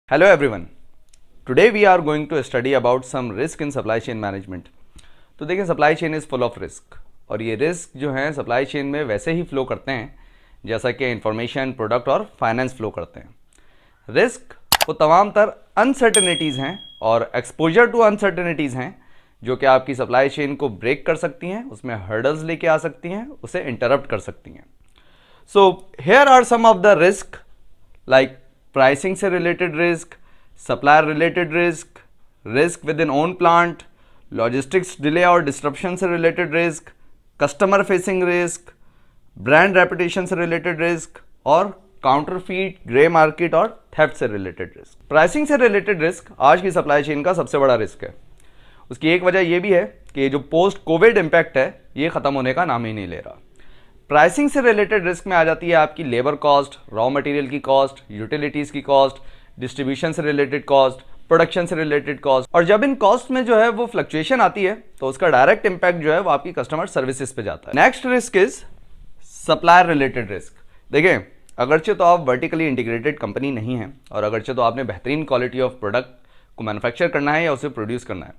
Hello everyone. Today we are going to study about some risk in supply chain management. तो देखिए supply chain is full of risk और ये risk जो है supply chain में वैसे ही फ्लो करते हैं जैसा कि इंफॉर्मेशन, प्रोडक्ट और फाइनेंस फ्लो करते हैं। रिस्क वो तमाम तर अनसर्टेनिटीज़ हैं और एक्सपोजर टू अनसर्टेनिटीज़ हैं जो कि आपकी सप्लाई चेन को ब्रेक कर सकती हैं, उसमें हर्डल्स लेके आ सकती हैं, उसे इंटरप्ट कर सकती हैं। So here are some of the risk like pricing से related risk, supplier related risk, risk within own plant, logistics delay और डिस्ट्रप्शन से related risk, customer facing risk, brand reputation से रिलेटेड रिस्क और counterfeit, grey market और theft से related risk. Pricing से related risk आज की supply chain का सबसे बड़ा रिस्क है। उसकी एक वजह यह भी है कि ये जो पोस्ट कोविड इम्पैक्ट है ये ख़त्म होने का नाम ही नहीं ले रहा। प्राइसिंग से रिलेटेड रिस्क में आ जाती है आपकी लेबर कॉस्ट, रॉ मटेरियल की कॉस्ट, यूटिलिटीज़ की कॉस्ट, डिस्ट्रीब्यूशन से रिलेटेड कॉस्ट, प्रोडक्शन से रिलेटेड कॉस्ट। और जब इन कॉस्ट में जो है वो फ्लक्चुएशन आती है तो उसका डायरेक्ट इंपैक्ट जो है वो आपकी कस्टमर सर्विसेज पे जाता है। Next risk is supplier related risk. देखिए अगरचे तो आप वर्टिकली इंटीग्रेटेड कंपनी नहीं है और अगरचे तो आपने बेहतरीन क्वालिटी ऑफ प्रोडक्ट को मैन्युफैक्चर करना है या उसे प्रोड्यूस करना है,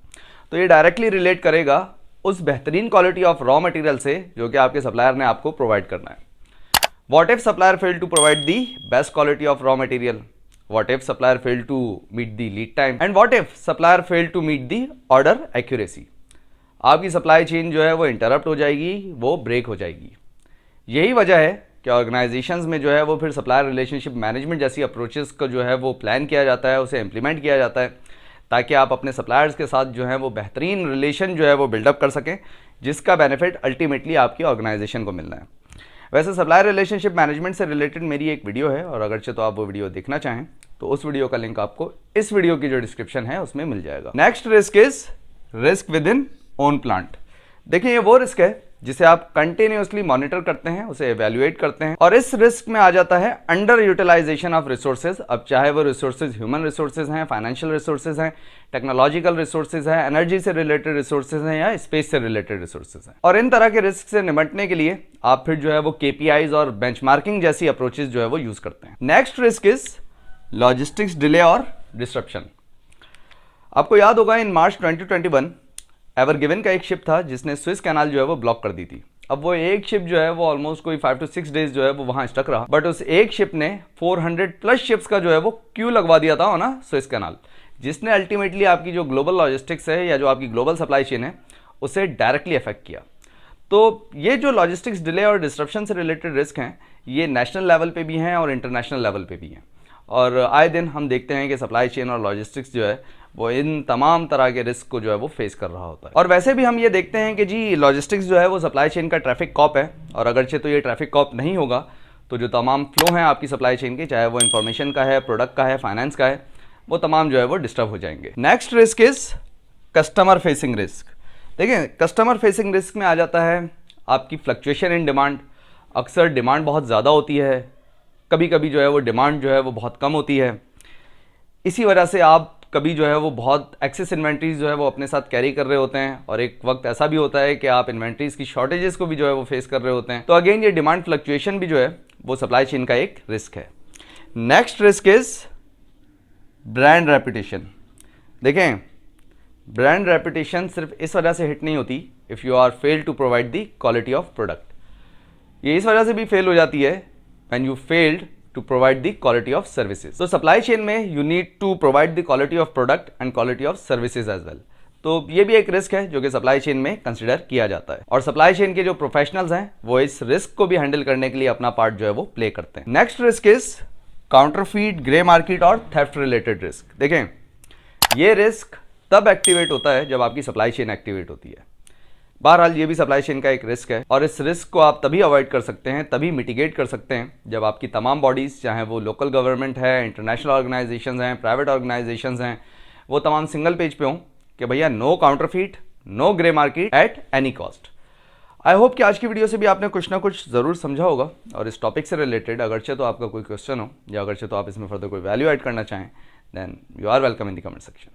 तो ये डायरेक्टली रिलेट करेगा उस बेहतरीन क्वालिटी ऑफ रॉ मटेरियल से जो कि आपके सप्लायर ने आपको प्रोवाइड करना है। What if supplier fail to provide the best quality of raw material, what if supplier fail to meet the lead time and what if supplier fail to meet the order accuracy. आपकी supply chain जो है वो interrupt हो जाएगी, वो break हो जाएगी। यही वजह है कि ऑर्गेनाइजेशंस में जो है वो फिर सप्लायर रिलेशनशिप मैनेजमेंट जैसी अप्रोचेस को जो है वो प्लान किया जाता है, उसे इम्प्लीमेंट किया जाता है ताकि आप अपने सप्लायर्स के साथ जो है वो बेहतरीन रिलेशन जो है वो बिल्डअप कर सकें, जिसका बेनिफिट अल्टीमेटली आपकी ऑर्गेनाइजेशन को मिलना है। वैसे सप्लायर रिलेशनशिप मैनेजमेंट से रिलेटेड मेरी एक वीडियो है और अगरचे तो आप वो वीडियो देखना चाहें तो उस वीडियो का लिंक आपको इस वीडियो की जो डिस्क्रिप्शन है उसमें मिल जाएगा। Next risk is risk within own plant. देखिए ये वो रिस्क है जिसे आप कंटिन्यूसली मॉनिटर करते हैं, उसे एवेल्युएट करते हैं और इस रिस्क में आ जाता है अंडर यूटिलाइजेशन ऑफ रिसोर्सेज। अब चाहे वो रिसोर्सेज ह्यूमन रिसोर्सेज हैं, फाइनेंशियल रिसोर्सेज हैं, टेक्नोलॉजिकल रिसोर्सेज हैं, एनर्जी से रिलेटेड रिसोर्सेज हैं या स्पेस से रिलेटेड रिसोर्सेज हैं। और इन तरह के रिस्क से निपटने के लिए आप फिर जो है वो KPIs और बेंचमार्किंग जैसी अप्रोचेज जो है वो यूज करते हैं। Next risk is logistics delay और डिस्ट्रप्शन। आपको याद होगा इन मार्च 2021 एवर गिवन का एक शिप था जिसने स्विस कैनाल जो है वो ब्लॉक कर दी थी। अब वो एक शिप जो है वो ऑलमोस्ट कोई 5 to 6 डेज जो है वो वहां स्टक रहा, बट उस एक शिप ने 400 प्लस शिप्स का जो है वो क्यू लगवा दिया था ना स्विस कैनाल, जिसने अल्टीमेटली आपकी जो ग्लोबल लॉजिस्टिक्स है या जो आपकी ग्लोबल सप्लाई चेन है उसे डायरेक्टली अफेक्ट किया। तो ये जो लॉजिस्टिक्स डिले और डिस्ट्रप्शन से रिलेटेड रिस्क हैं ये नेशनल लेवल पे भी हैं और इंटरनेशनल लेवल पे भी हैं और आए दिन हम देखते हैं कि सप्लाई चेन और लॉजिस्टिक्स जो है वो इन तमाम तरह के रिस्क को जो है वो फेस कर रहा होता है। और वैसे भी हम ये देखते हैं कि जी लॉजिस्टिक्स जो है वो सप्लाई चेन का ट्रैफिक कॉप है और अगरचे तो ये ट्रैफिक कॉप नहीं होगा तो जो तमाम फ्लो हैं आपकी सप्लाई चेन के, चाहे वो इन्फॉर्मेशन का है, प्रोडक्ट का है, फाइनेंस का है, वो तमाम जो है वो डिस्टर्ब हो जाएंगे। Next risk is customer facing risk. देखिए कस्टमर फेसिंग रिस्क में आ जाता है आपकी फ्लक्चुएशन इन डिमांड। अक्सर डिमांड बहुत ज़्यादा होती है, कभी कभी जो है वो डिमांड जो है वो बहुत कम होती है। इसी वजह से आप कभी जो है वो बहुत एक्सेस इन्वेंट्रीज जो है वो अपने साथ कैरी कर रहे होते हैं और एक वक्त ऐसा भी होता है कि आप इन्वेंट्रीज की शॉर्टेजेस को भी जो है वो फेस कर रहे होते हैं। तो अगेन ये डिमांड फ्लक्चुएशन भी जो है वो सप्लाई चेन का एक रिस्क है। Next risk is brand reputation. देखें ब्रांड रेपुटेशन सिर्फ इस वजह से हिट नहीं होती if you are fail to provide the quality of product. ये इस वजह से भी फेल हो जाती है when you failed to provide the quality of services. So supply chain में you need to provide the quality of product and quality of services as well. तो ये भी एक रिस्क है जो कि सप्लाई चेन में कंसिडर किया जाता है और सप्लाई चेन के जो प्रोफेशनल्स हैं वो इस रिस्क को भी हैंडल करने के लिए अपना पार्ट जो है वो प्ले करते हैं। Next risk is counterfeit, grey market और थेफ्ट रिलेटेड रिस्क। देखें ये रिस्क तब एक्टिवेट होता है जब आपकी सप्लाई चेन एक्टिवेट होती है। बहरहाल ये भी सप्लाई चेन का एक रिस्क है और इस रिस्क को आप तभी अवॉइड कर सकते हैं, तभी मिटिगेट कर सकते हैं जब आपकी तमाम बॉडीज़, चाहे वो लोकल गवर्नमेंट है, इंटरनेशनल ऑर्गेनाइजेशंस हैं, प्राइवेट ऑर्गेनाइजेशंस हैं, वो तमाम सिंगल पेज पे हों कि भैया no counterfeit, no grey market at any cost. I hope कि आज की वीडियो से भी आपने कुछ ना कुछ ज़रूर समझा होगा और इस टॉपिक से रिलेटेड अगरचे तो आपका कोई क्वेश्चन हो या अगरचे तो आप इसमें फर्दर कोई वैल्यू ऐड करना चाहें then you are welcome in the comment section.